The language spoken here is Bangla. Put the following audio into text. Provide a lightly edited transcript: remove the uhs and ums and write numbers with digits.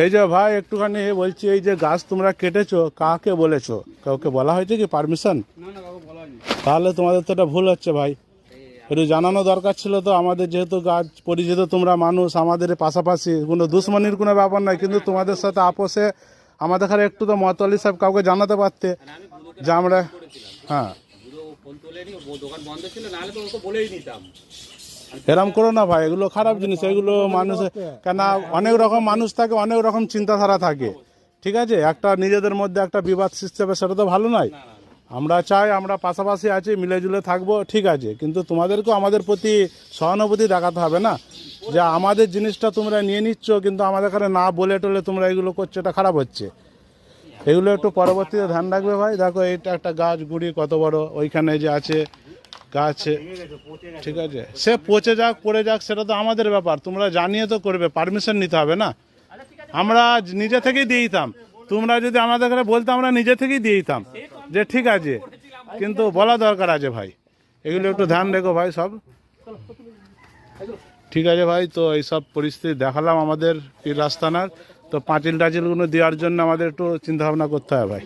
এই যে ভাই একটুখানি বলছি, এই যে গাছ তোমরা কেটেছো কাকে বলেছো? কাউকে বলা হয়েছে কি পারমিশন? তাহলে তোমাদের তো এটা ভুল হচ্ছে ভাই, একটু জানানো দরকার ছিল তো আমাদের। যেহেতু গাছ পরিচিত তোমরা মানুষ আমাদের পাশাপাশি, কোনো দুশ্মনির কোনো ব্যাপার নয়, কিন্তু তোমাদের সাথে আপোষে আমাদের এখানে একটু তো মতলি সাহেব কাউকে জানাতে পারতে যে আমরা, হ্যাঁ এরম করো না ভাই, এগুলো খারাপ জিনিস। এগুলো মানুষ কেন, অনেক রকম মানুষ থাকে, অনেক রকম চিন্তাধারা থাকে, ঠিক আছে? একটা নিজেদের মধ্যে একটা বিবাদ সৃষ্টি হবে, সেটা তো ভালো নয়। আমরা চাই আমরা পাশাপাশি আছি, মিলেজুলে থাকবো, ঠিক আছে, কিন্তু তোমাদেরকেও আমাদের প্রতি সহানুভূতি দেখাতে হবে না, যে আমাদের জিনিসটা তোমরা নিয়ে নিচ্ছ কিন্তু আমাদের এখানে না বলে টলে তোমরা এগুলো করছো, এটা খারাপ হচ্ছে। এগুলো একটু পরবর্তীতে ধ্যান রাখবে ভাই। দেখো এইটা একটা গাছ গুড়ি কত বড়, ওইখানে যে আছে গাছ, ঠিক আছে, সে পচে যাক পড়ে যাক সেটা তো আমাদের ব্যাপার, তোমরা জানিয়ে তো করবে, পারমিশন নিতে হবে না। আমরা নিজে থেকেই দিয়ে দিতাম, তোমরা যদি আমাদের এখানে বলতে আমরা নিজে থেকেই দিয়ে দিতাম যে ঠিক আছে, কিন্তু বলা দরকার আছে ভাই, এগুলো একটু ধ্যান রেখো ভাই সব। ঠিক আছে ভাই, তো এইসব পরিস্থিতি দেখালাম আমাদের পীর রাস্তানার, তো পাঁচিল টাচিলগুলো দেওয়ার জন্য আমাদের একটু চিন্তা ভাবনা করতে হবে ভাই।